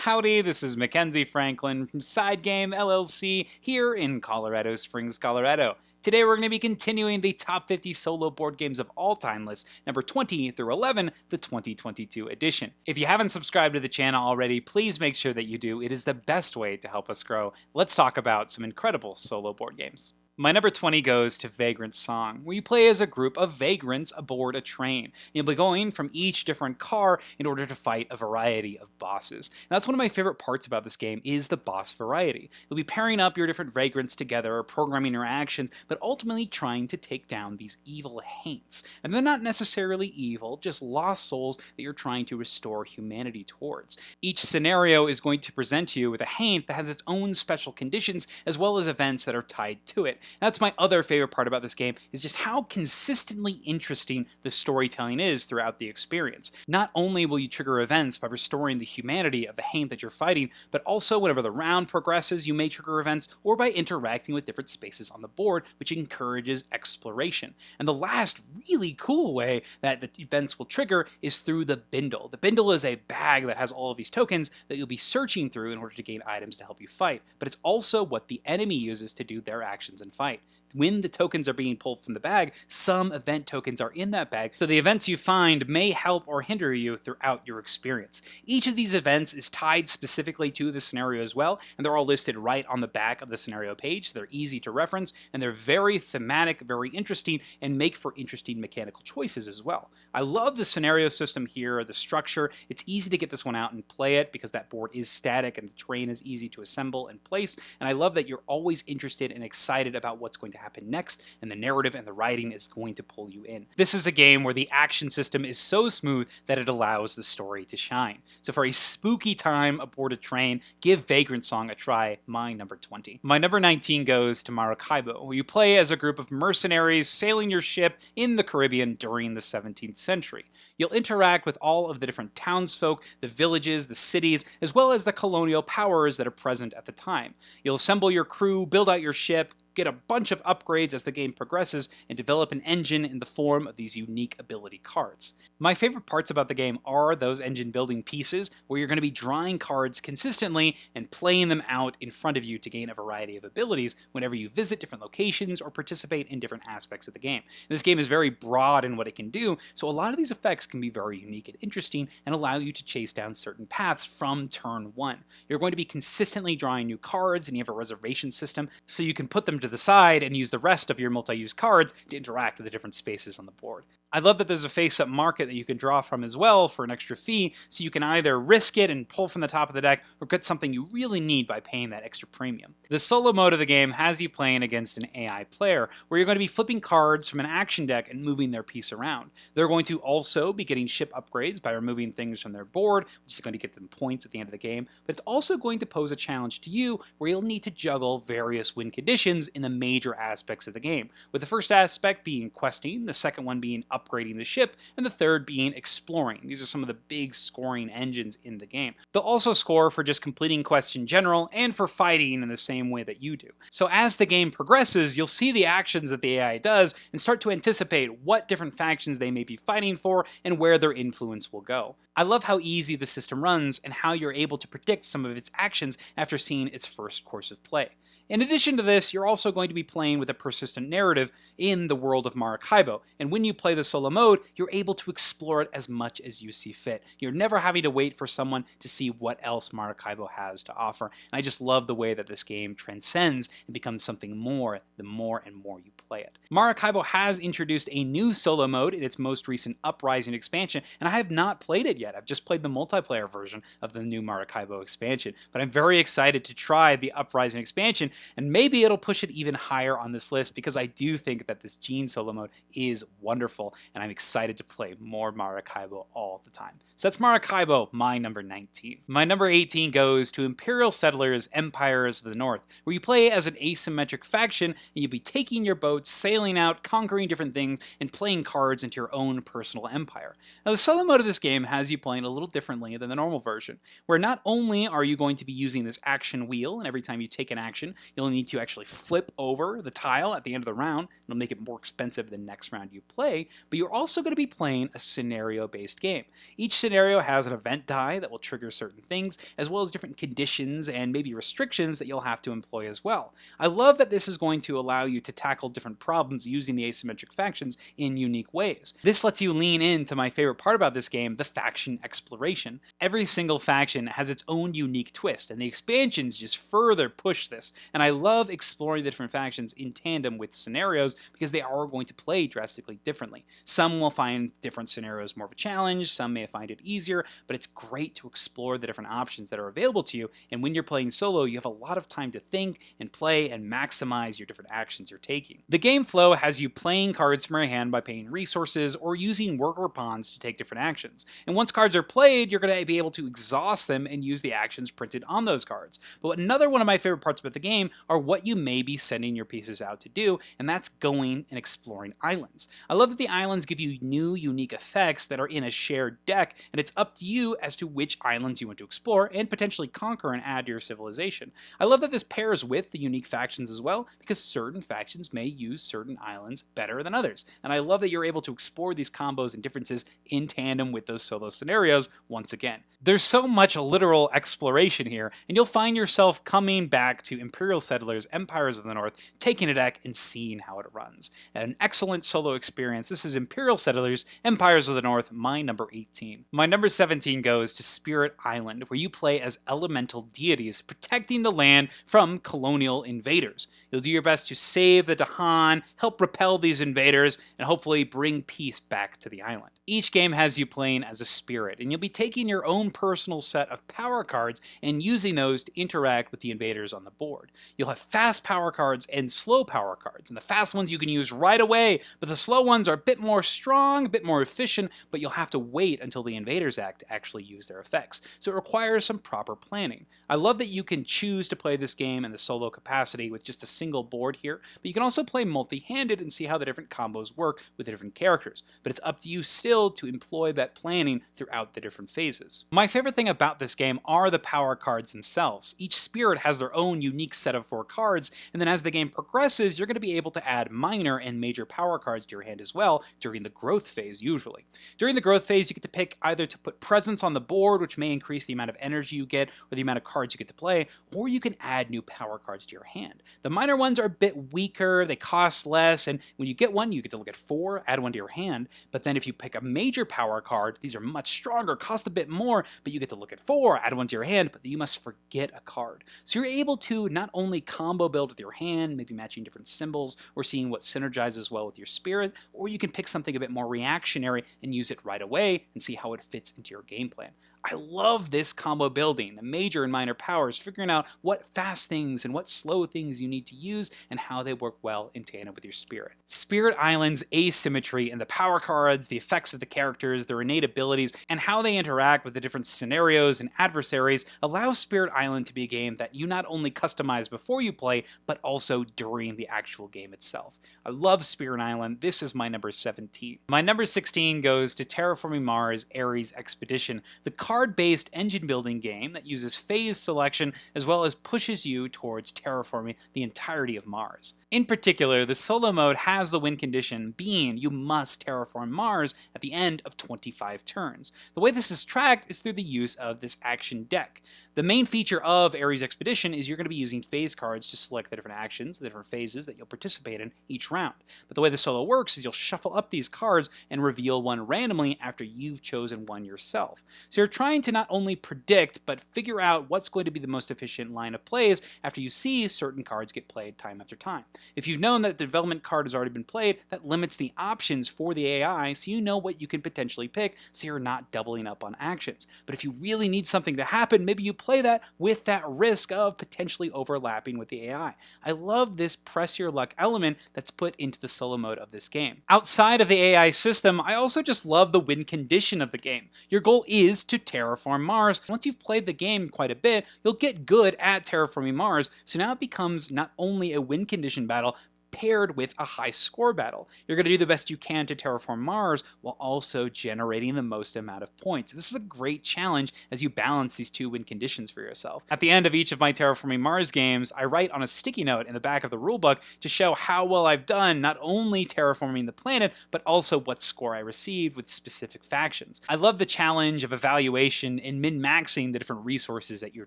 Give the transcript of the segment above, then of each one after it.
howdy, this is Mackenzie Franklin from SideGame LLC here in Colorado Springs, Colorado. Today we're going to be continuing the top 50 solo board games of all time list, number 20 through 11, the 2022 edition. If you haven't subscribed to the channel already, please make sure that you do. It is the best way to help us grow. Let's talk about some incredible solo board games. My number 20 goes to Vagrantsong, where you play as a group of vagrants aboard a train. You'll be going from each different car in order to fight a variety of bosses. And that's one of my favorite parts about this game is the boss variety. You'll be pairing up your different vagrants together, programming your actions, but ultimately trying to take down these evil haints. And they're not necessarily evil, just lost souls that you're trying to restore humanity towards. Each scenario is going to present you with a haint that has its own special conditions as well as events that are tied to it. That's my other favorite part about this game, is just how consistently interesting the storytelling is throughout the experience. Not only will you trigger events by restoring the humanity of the haint that you're fighting, but also whenever the round progresses, you may trigger events or by interacting with different spaces on the board, which encourages exploration. And the last really cool way that the events will trigger is through the bindle. The bindle is a bag that has all of these tokens that you'll be searching through in order to gain items to help you fight, but it's also what the enemy uses to do their actions and fight. When the tokens are being pulled from the bag, some event tokens are in that bag, so the events you find may help or hinder you throughout your experience. Each of these events is tied specifically to the scenario as well, and they're all listed right on the back of the scenario page, so they're easy to reference, and they're very thematic, very interesting, and make for interesting mechanical choices as well. I love the scenario system here, the structure. It's easy to get this one out and play it because that board is static and the terrain is easy to assemble and place, and I love that you're always interested and excited about what's going to happen next, and the narrative and the writing is going to pull you in. This is a game where the action system is so smooth that it allows the story to shine. So for a spooky time aboard a train, give Vagrantsong a try, my number 20. My number 19 goes to Maracaibo, where you play as a group of mercenaries sailing your ship in the Caribbean during the 17th century. You'll interact with all of the different townsfolk, the villages, the cities, as well as the colonial powers that are present at the time. You'll assemble your crew, build out your ship, get a bunch of upgrades as the game progresses, and develop an engine in the form of these unique ability cards. My favorite parts about the game are those engine building pieces, where you're going to be drawing cards consistently and playing them out in front of you to gain a variety of abilities whenever you visit different locations or participate in different aspects of the game. And this game is very broad in what it can do, so a lot of these effects can be very unique and interesting and allow you to chase down certain paths from turn one. You're going to be consistently drawing new cards, and you have a reservation system, so you can put them to the side and use the rest of your multi-use cards to interact with the different spaces on the board. I love that there's a face-up market that you can draw from as well for an extra fee, so you can either risk it and pull from the top of the deck or get something you really need by paying that extra premium. The solo mode of the game has you playing against an AI player, where you're going to be flipping cards from an action deck and moving their piece around. They're going to also be getting ship upgrades by removing things from their board, which is going to get them points at the end of the game, but it's also going to pose a challenge to you where you'll need to juggle various win conditions in the major aspects of the game, with the first aspect being questing, the second one being upgrading the ship, and the third being exploring. These are some of the big scoring engines in the game. They'll also score for just completing quests in general and for fighting in the same way that you do. So as the game progresses, you'll see the actions that the AI does and start to anticipate what different factions they may be fighting for and where their influence will go. I love how easy the system runs and how you're able to predict some of its actions after seeing its first course of play. In addition to this, you're also going to be playing with a persistent narrative in the world of Maracaibo, and when you play the solo mode, you're able to explore it as much as you see fit. You're never having to wait for someone to see what else Maracaibo has to offer, and I just love the way that this game transcends and becomes something more the more and more you play it. Maracaibo has introduced a new solo mode in its most recent Uprising expansion, and I have not played it yet. I've just played the multiplayer version of the new Maracaibo expansion, but I'm very excited to try the Uprising expansion, and maybe it'll push it even higher on this list because I do think that this Gene solo mode is wonderful, and I'm excited to play more Maracaibo all the time. So that's Maracaibo, my number 19. My number 18 goes to Imperial Settlers Empires of the North, where you play as an asymmetric faction, and you'll be taking your boats, sailing out, conquering different things, and playing cards into your own personal empire. Now the solo mode of this game has you playing a little differently than the normal version, where not only are you going to be using this action wheel, and every time you take an action, you'll need to actually flip flip over the tile at the end of the round. It'll make it more expensive the next round you play, but you're also going to be playing a scenario-based game. Each scenario has an event die that will trigger certain things, as well as different conditions and maybe restrictions that you'll have to employ as well. I love that this is going to allow you to tackle different problems using the asymmetric factions in unique ways. This lets you lean into my favorite part about this game, the faction exploration. Every single faction has its own unique twist, and the expansions just further push this, and I love exploring the different factions in tandem with scenarios because they are going to play drastically differently. Some will find different scenarios more of a challenge, some may find it easier, but it's great to explore the different options that are available to you, and when you're playing solo, you have a lot of time to think and play and maximize your different actions you're taking. The game flow has you playing cards from your hand by paying resources or using worker pawns to take different actions. And once cards are played, you're going to be able to exhaust them and use the actions printed on those cards. But another one of my favorite parts about the game are what you may be sending your pieces out to do, and that's going and exploring islands. I love that the islands give you new, unique effects that are in a shared deck, and it's up to you as to which islands you want to explore and potentially conquer and add to your civilization. I love that this pairs with the unique factions as well, because certain factions may use certain islands better than others, and I love that you're able to explore these combos and differences in tandem with those solo scenarios once again. There's so much literal exploration here, and you'll find yourself coming back to Imperial Settlers, Empires of the North, taking a deck and seeing how it runs. An excellent solo experience. This is Imperial Settlers, Empires of the North, my number 18. My number 17 goes to Spirit Island, where you play as elemental deities, protecting the land from colonial invaders. You'll do your best to save the Dahan, help repel these invaders, and hopefully bring peace back to the island. Each game has you playing as a spirit, and you'll be taking your own personal set of power cards and using those to interact with the invaders on the board. You'll have fast power cards and slow power cards, and the fast ones you can use right away, but the slow ones are a bit more strong, a bit more efficient, but you'll have to wait until the invaders act to actually use their effects, so it requires some proper planning. I love that you can choose to play this game in the solo capacity with just a single board here, but you can also play multi-handed and see how the different combos work with the different characters, but it's up to you still to employ that planning throughout the different phases. My favorite thing about this game are the power cards themselves. Each spirit has their own unique set of 4 cards, and then as the game progresses, you're going to be able to add minor and major power cards to your hand as well during the growth phase usually. During the growth phase, you get to pick either to put presence on the board, which may increase the amount of energy you get or the amount of cards you get to play, or you can add new power cards to your hand. The minor ones are a bit weaker, they cost less, and when you get one, you get to look at 4, add one to your hand, but then if you pick a major power card, these are much stronger, cost a bit more, but you get to look at 4, add one to your hand, but you must forget a card. So you're able to not only combo build with your hand, maybe matching different symbols, or seeing what synergizes well with your spirit, or you can pick something a bit more reactionary and use it right away and see how it fits into your game plan. I love this combo building, the major and minor powers, figuring out what fast things and what slow things you need to use and how they work well in tandem with your spirit. Spirit Island's asymmetry and the power cards, the effects of the characters, their innate abilities, and how they interact with the different scenarios and adversaries allows Spirit Island to be a game that you not only customize before you play, but also during the actual game itself. I love Spirit Island. This is my number 17. My number 16 goes to Terraforming Mars Ares Expedition, the card-based engine building game that uses phase selection as well as pushes you towards terraforming the entirety of Mars. In particular, the solo mode has the win condition being you must terraform Mars at the end of 25 turns. The way this is tracked is through the use of this action deck. The main feature of Ares Expedition is you're going to be using phase cards to select the different actions, the different phases that you'll participate in each round. But the way the solo works is you'll shuffle up these cards and reveal one randomly after you've chosen one yourself. So you're trying to not only predict, but figure out what's going to be the most efficient line of plays after you see certain cards get played time after time. If you've known that the development card has already been played, that limits the options for the AI, so you know what you can potentially pick, so you're not doubling up on actions. But if you really need something to happen, maybe you play that with that risk of potentially overlapping with the AI. I love this press your luck element that's put into the solo mode of this game. Outside of the AI system, I also just love the win condition of the game. Your goal is to terraform Mars. Once you've played the game quite a bit, you'll get good at terraforming Mars, so now it becomes not only a win condition battle, paired with a high score battle. You're going to do the best you can to terraform Mars while also generating the most amount of points. This is a great challenge as you balance these two win conditions for yourself. At the end of each of my Terraforming Mars games, I write on a sticky note in the back of the rulebook to show how well I've done not only terraforming the planet, but also what score I received with specific factions. I love the challenge of evaluation and min-maxing the different resources at your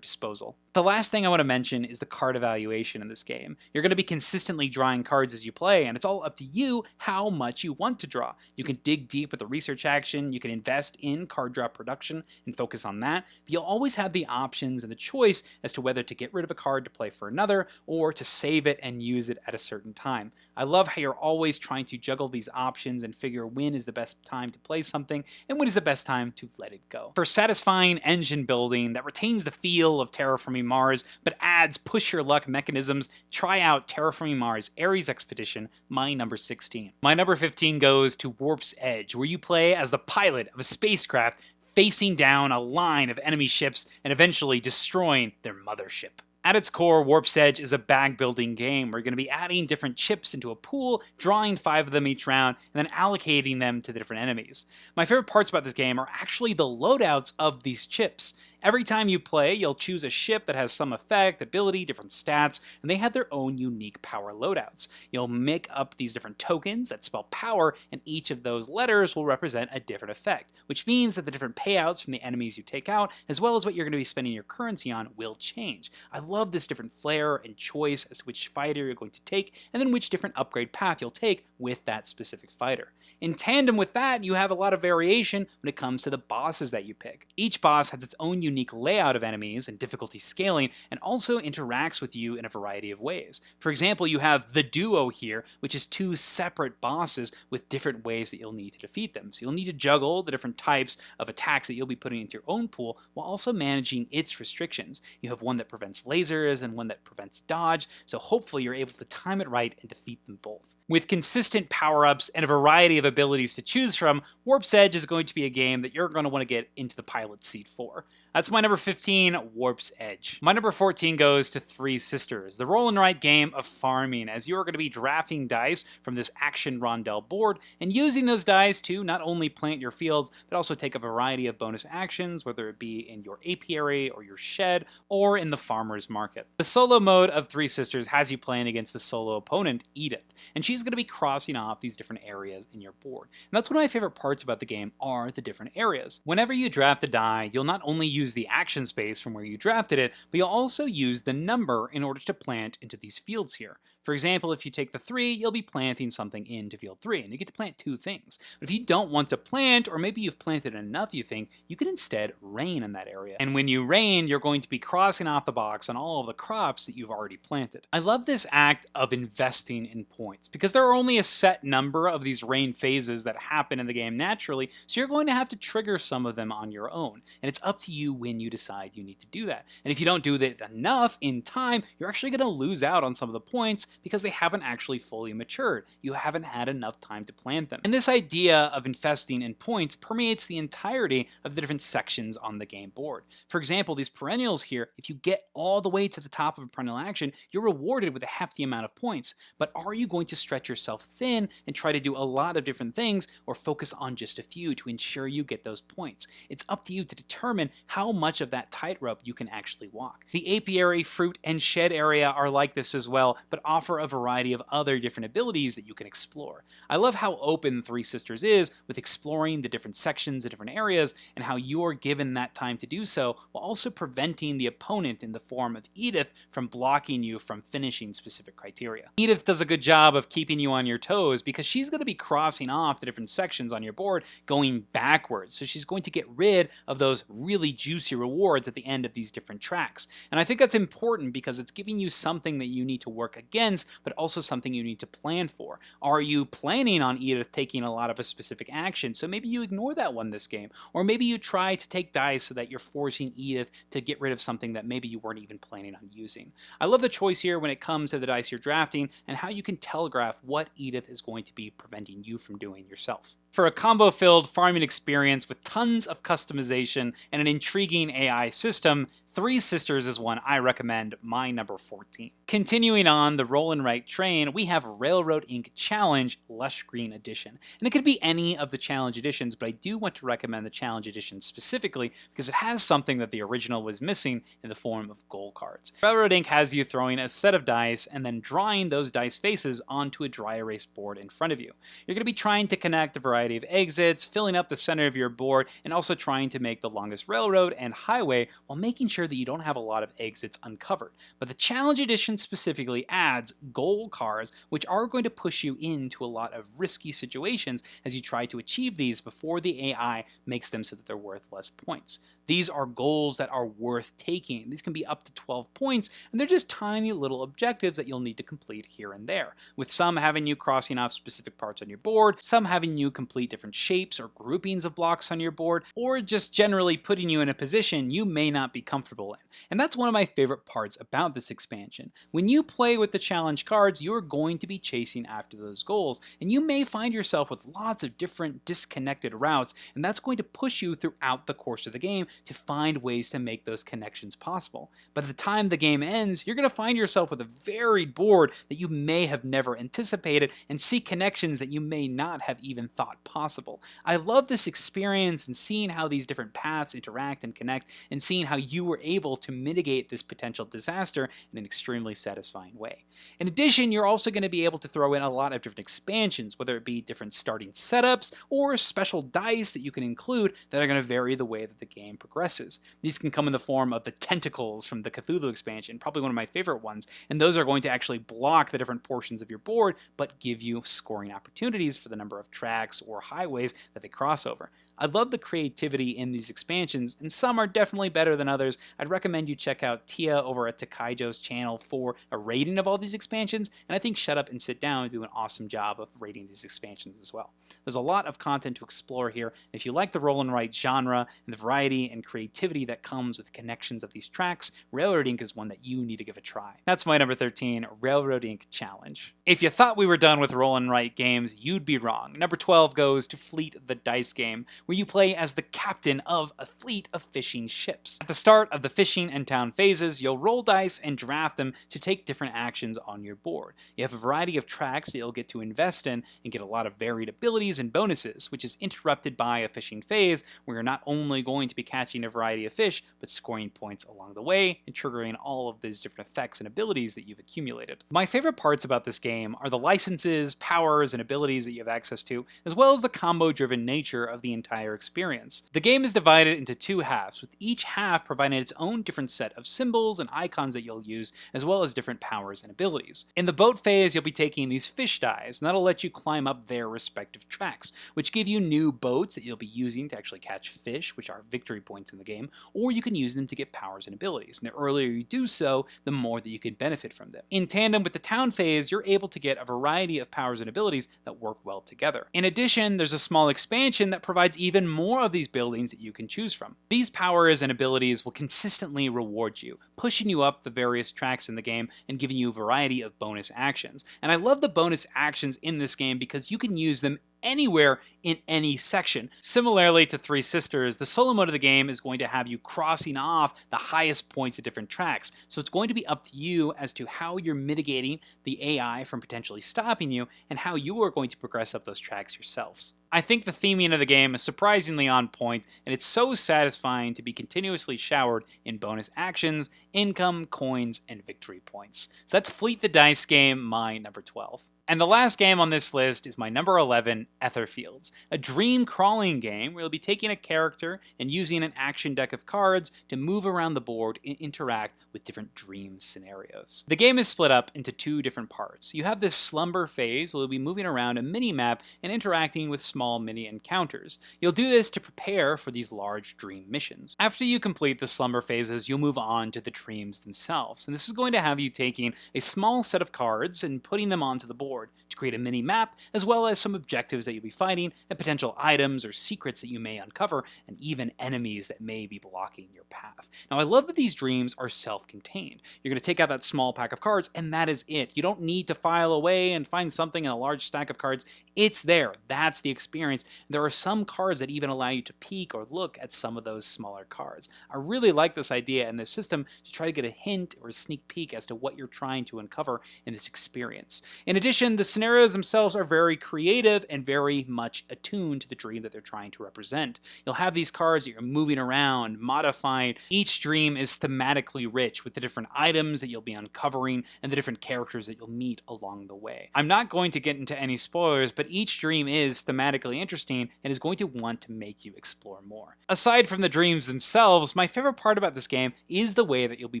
disposal. The last thing I want to mention is the card evaluation in this game. You're going to be consistently drawing cards as you play, and it's all up to you how much you want to draw. You can dig deep with the research action, you can invest in card draw production and focus on that, but you'll always have the options and the choice as to whether to get rid of a card to play for another, or to save it and use it at a certain time. I love how you're always trying to juggle these options and figure when is the best time to play something, and when is the best time to let it go. For satisfying engine building that retains the feel of Terraforming Mars, but adds push your luck mechanisms, try out Terraforming Mars Ares Expedition, my number 16. My number 15 goes to Warp's Edge, where you play as the pilot of a spacecraft facing down a line of enemy ships and eventually destroying their mothership. At its core, Warp's Edge is a bag building game where you're going to be adding different chips into a pool, drawing 5 of them each round, and then allocating them to the different enemies. My favorite parts about this game are actually the loadouts of these chips. Every time you play, you'll choose a ship that has some effect, ability, different stats, and they have their own unique power loadouts. You'll make up these different tokens that spell power, and each of those letters will represent a different effect, which means that the different payouts from the enemies you take out, as well as what you're going to be spending your currency on, will change. I love this different flair and choice as to which fighter you're going to take, and then which different upgrade path you'll take with that specific fighter. In tandem with that, you have a lot of variation when it comes to the bosses that you pick. Each boss has its own unique layout of enemies and difficulty scaling, and also interacts with you in a variety of ways. For example, you have the Duo here, which is 2 separate bosses with different ways that you'll need to defeat them. So you'll need to juggle the different types of attacks that you'll be putting into your own pool while also managing its restrictions. You have one that prevents lasers and one that prevents dodge, so hopefully you're able to time it right and defeat them both. With consistent power-ups and a variety of abilities to choose from, Warp's Edge is going to be a game that you're going to want to get into the pilot seat for. That's my number 15, Warp's Edge. My number 14 goes to Three Sisters, the roll and write game of farming, as you are going to be drafting dice from this action rondel board and using those dice to not only plant your fields, but also take a variety of bonus actions, whether it be in your apiary or your shed, or in the farmer's market. The solo mode of Three Sisters has you playing against the solo opponent, Edith, and she's going to be crossing off these different areas in your board. And that's one of my favorite parts about the game are the different areas. Whenever you draft a die, you'll not only use the action space from where you drafted it, but you'll also use the number in order to plant into these fields here. For example, if you take the 3, you'll be planting something into field 3, and you get to plant 2 things. But if you don't want to plant, or maybe you've planted enough you think, you can instead rain in that area. And when you rain, you're going to be crossing off the box on all of the crops that you've already planted. I love this act of investing in points, because there are only a set number of these rain phases that happen in the game naturally, so you're going to have to trigger some of them on your own. And it's up to you when you decide you need to do that. And if you don't do that enough in time, you're actually going to lose out on some of the points because they haven't actually fully matured. You haven't had enough time to plant them. And this idea of investing in points permeates the entirety of the different sections on the game board. For example, these perennials here, if you get all the way to the top of a perennial action, you're rewarded with a hefty amount of points. But are you going to stretch yourself thin and try to do a lot of different things, or focus on just a few to ensure you get those points? It's up to you to determine how much of that tightrope you can actually walk. The apiary, fruit, and shed area are like this as well, but offer a variety of other different abilities that you can explore. I love how open Three Sisters is with exploring the different sections, the different areas, and how you're given that time to do so, while also preventing the opponent in the form of Edith from blocking you from finishing specific criteria. Edith does a good job of keeping you on your toes because she's going to be crossing off the different sections on your board going backwards, so she's going to get rid of those really juicy rewards at the end of these different tracks. And I think that's important because it's giving you something that you need to work against, but also something you need to plan for. Are you planning on Edith taking a lot of a specific action? So maybe you ignore that one this game, or maybe you try to take dice so that you're forcing Edith to get rid of something that maybe you weren't even planning on using. I love the choice here when it comes to the dice you're drafting and how you can telegraph what Edith is going to be preventing you from doing yourself. For a combo-filled farming experience with tons of customization and an intriguing AI system, Three Sisters is one I recommend, my number 14. Continuing on the Roll and Write train, we have Railroad Inc. Challenge Lush Green Edition. And it could be any of the Challenge Editions, but I do want to recommend the Challenge Edition specifically because it has something that the original was missing in the form of goal cards. Railroad Inc. has you throwing a set of dice and then drawing those dice faces onto a dry erase board in front of you. You're going to be trying to connect a variety of exits, filling up the center of your board, and also trying to make the longest railroad and highway while making sure that you don't have a lot of exits uncovered. But the Challenge Edition specifically adds goal cards, which are going to push you into a lot of risky situations as you try to achieve these before the AI makes them so that they're worth less points. These are goals that are worth taking. These can be up to 12 points, and they're just tiny little objectives that you'll need to complete here and there, with some having you crossing off specific parts on your board, some having you complete different shapes or groupings of blocks on your board, or just generally putting you in a position you may not be comfortable in. And that's one of my favorite parts about this expansion. When you play with the challenge cards, you're going to be chasing after those goals, and you may find yourself with lots of different disconnected routes, and that's going to push you throughout the course of the game to find ways to make those connections possible. By the time the game ends, you're going to find yourself with a varied board that you may have never anticipated and see connections that you may not have even thought possible. I love this experience and seeing how these different paths interact and connect, and seeing how you were able to mitigate this potential disaster in an extremely satisfying way. In addition, you're also going to be able to throw in a lot of different expansions, whether it be different starting setups or special dice that you can include that are going to vary the way that the game progresses. These can come in the form of the tentacles from the Cthulhu expansion, probably one of my favorite ones, and those are going to actually block the different portions of your board, but give you scoring opportunities for the number of tracks or highways that they cross over. I love the creativity in these expansions, and some are definitely better than others. I'd recommend you check out Tia over at Takaijo's channel for a rating of all these expansions, and I think Shut Up and Sit Down do an awesome job of rating these expansions as well. There's a lot of content to explore here, and if you like the roll and write genre and the variety and creativity that comes with connections of these tracks, Railroad Inc. is one that you need to give a try. That's my number 13, Railroad Inc. Challenge. If you thought we were done with roll and write games, you'd be wrong. Number 12 goes to Fleet the Dice Game, where you play as the captain of a fleet of fishing ships. At the start of the fishing and town phases, you'll roll dice and draft them to take different actions on your board. You have a variety of tracks that you'll get to invest in and get a lot of varied abilities and bonuses, which is interrupted by a fishing phase where you're not only going to be catching a variety of fish, but scoring points along the way and triggering all of these different effects and abilities that you've accumulated. My favorite parts about this game are the licenses, powers, and abilities that you have access to, as well as the combo-driven nature of the entire experience. The game is divided into two halves, with each half providing its own different set of symbols and icons that you'll use, as well as different powers and abilities. In the boat phase, you'll be taking these fish dives, and that'll let you climb up their respective tracks, which give you new boats that you'll be using to actually catch fish, which are victory points in the game, or you can use them to get powers and abilities. And the earlier you do so, the more that you can benefit from them. In tandem with the town phase, you're able to get a variety of powers and abilities that work well together. In addition, there's a small expansion that provides even more of these buildings that you can choose from. These powers and abilities will consistently reward you, pushing you up the various tracks in the game and giving you a variety of bonus actions. And I love the bonus actions in this game because you can use them anywhere in any section. Similarly to Three Sisters, the solo mode of the game is going to have you crossing off the highest points at different tracks. So it's going to be up to you as to how you're mitigating the AI from potentially stopping you and how you are going to progress up those tracks yourselves. I think the theming of the game is surprisingly on point, and it's so satisfying to be continuously showered in bonus actions, income, coins, and victory points. So that's Fleet the Dice Game, my number 12. And the last game on this list is my number 11, Etherfields, a dream crawling game where you'll be taking a character and using an action deck of cards to move around the board and interact with different dream scenarios. The game is split up into two different parts. You have this slumber phase where you'll be moving around a mini-map and interacting with small mini encounters. You'll do this to prepare for these large dream missions. After you complete the slumber phases, you'll move on to the dreams themselves, and this is going to have you taking a small set of cards and putting them onto the board. board to create a mini map, as well as some objectives that you'll be fighting, and potential items or secrets that you may uncover, and even enemies that may be blocking your path. Now, I love that these dreams are self-contained. You're going to take out that small pack of cards, and that is it. You don't need to file away and find something in a large stack of cards. It's there. That's the experience. There are some cards that even allow you to peek or look at some of those smaller cards. I really like this idea and this system to try to get a hint or a sneak peek as to what you're trying to uncover in this experience. In addition, the scenarios themselves are very creative and very much attuned to the dream that they're trying to represent. You'll have these cards that you're moving around, modifying. Each dream is thematically rich with the different items that you'll be uncovering and the different characters that you'll meet along the way. I'm not going to get into any spoilers, but each dream is thematically interesting and is going to want to make you explore more. Aside from the dreams themselves, my favorite part about this game is the way that you'll be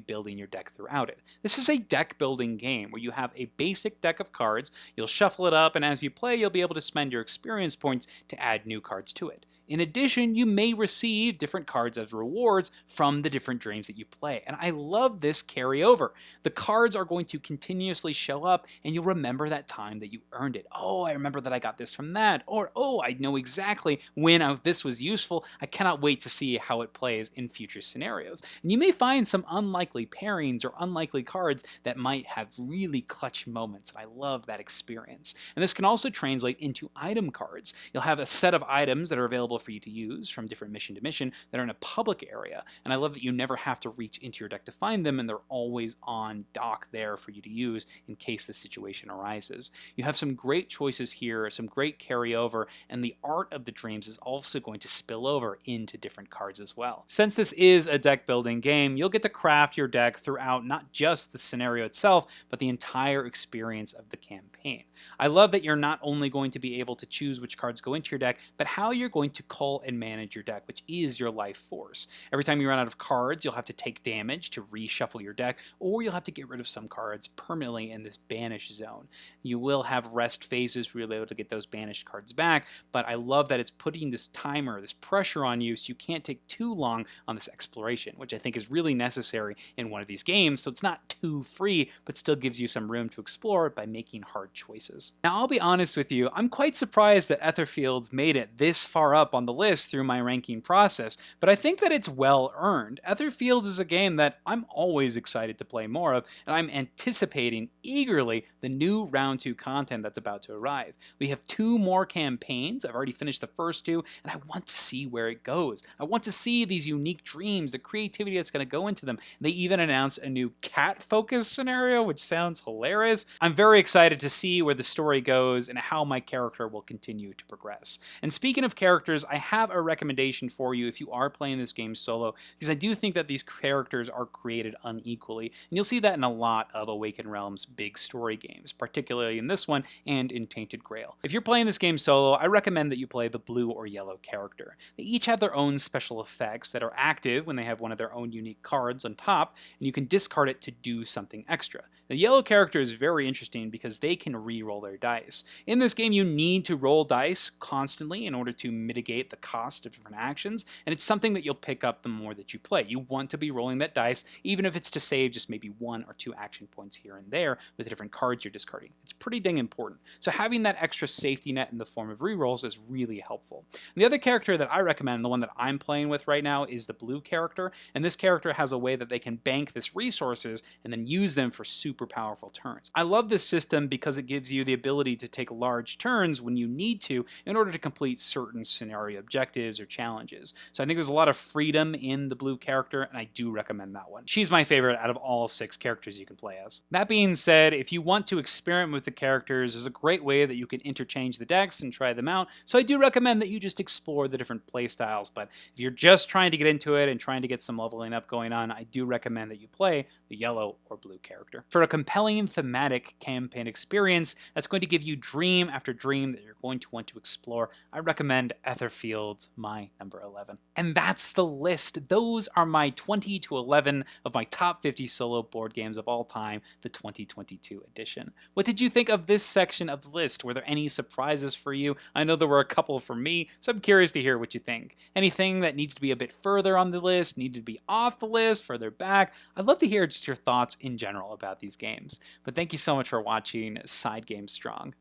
building your deck throughout it. This is a deck building game where you have a basic deck of cards, you'll shuffle it up, and as you play, you'll be able to spend your experience points to add new cards to it. In addition, you may receive different cards as rewards from the different dreams that you play, and I love this carryover. The cards are going to continuously show up, and you'll remember that time that you earned it. Oh, I remember that I got this from that, or oh, I know exactly when this was useful. I cannot wait to see how it plays in future scenarios. And you may find some unlikely pairings or unlikely cards that might have really clutch moments, and I love that experience. And this can also translate into item cards. You'll have a set of items that are available for you to use from different mission to mission that are in a public area, and I love that you never have to reach into your deck to find them, and they're always on dock there for you to use in case the situation arises. You have some great choices here, some great carryover, and the art of the dreams is also going to spill over into different cards as well. Since this is a deck building game, you'll get to craft your deck throughout not just the scenario itself, but the entire experience of the campaign. I love that you're not only going to be able to choose which cards go into your deck, but how you're going to cull and manage your deck, which is your life force. Every time you run out of cards, you'll have to take damage to reshuffle your deck, or you'll have to get rid of some cards permanently in this banish zone. You will have rest phases where you'll be able to get those banished cards back, but I love that it's putting this timer, this pressure on you, so you can't take too long on this exploration, which I think is really necessary in one of these games, so it's not too free, but still gives you some room to explore by making hard choices. Now, I'll be honest with you, I'm quite surprised that Etherfields made it this far up on the list through my ranking process, but I think that it's well earned. Etherfields is a game that I'm always excited to play more of, and I'm anticipating eagerly the new round 2 content that's about to arrive. We have 2 more campaigns. I've already finished the first 2, and I want to see where it goes. I want to see these unique dreams, the creativity that's going to go into them. They even announced a new cat-focused scenario, which sounds hilarious. I'm very excited to see where the story goes and how my character will continue to progress. And speaking of characters, I have a recommendation for you if you are playing this game solo, because I do think that these characters are created unequally, and you'll see that in a lot of Awakened Realms big story games, particularly in this one and in Tainted Grail. If you're playing this game solo, I recommend that you play the blue or yellow character. They each have their own special effects that are active when they have one of their own unique cards on top, and you can discard it to do something extra. The yellow character is very interesting because they can re-roll their dice. In this game, you need to roll dice constantly in order to mitigate the cost of different actions, and it's something that you'll pick up the more that you play. You want to be rolling that dice, even if it's to save just maybe 1 or 2 action points here and there with the different cards you're discarding. It's pretty dang important. So having that extra safety net in the form of rerolls is really helpful. And the other character that I recommend, the one that I'm playing with right now, is the blue character, and this character has a way that they can bank this resources and then use them for super powerful turns. I love this system because it gives you the ability to take large turns when you need to in order to complete certain scenario objectives or challenges. So I think there's a lot of freedom in the blue character, and I do recommend that one. She's my favorite out of all 6 characters you can play as. That being said, if you want to experiment with the characters, there's a great way that you can interchange the decks and try them out, so I do recommend that you just explore the different playstyles, but if you're just trying to get into it and trying to get some leveling up going on, I do recommend that you play the yellow or blue character. For a compelling thematic campaign experience that's going to give you dream after dream that you're going to want to explore, I recommend Etherfields, my number 11. And that's the list. Those are my 20 to 11 of my top 50 solo board games of all time, the 2022 edition. What did you think of this section of the list? Were there any surprises for you? I know there were a couple for me, so I'm curious to hear what you think. Anything that needs to be a bit further on the list, needed to be off the list, further back? I'd love to hear just your thoughts in general about these games. But thank you so much for watching. SideGame Strong.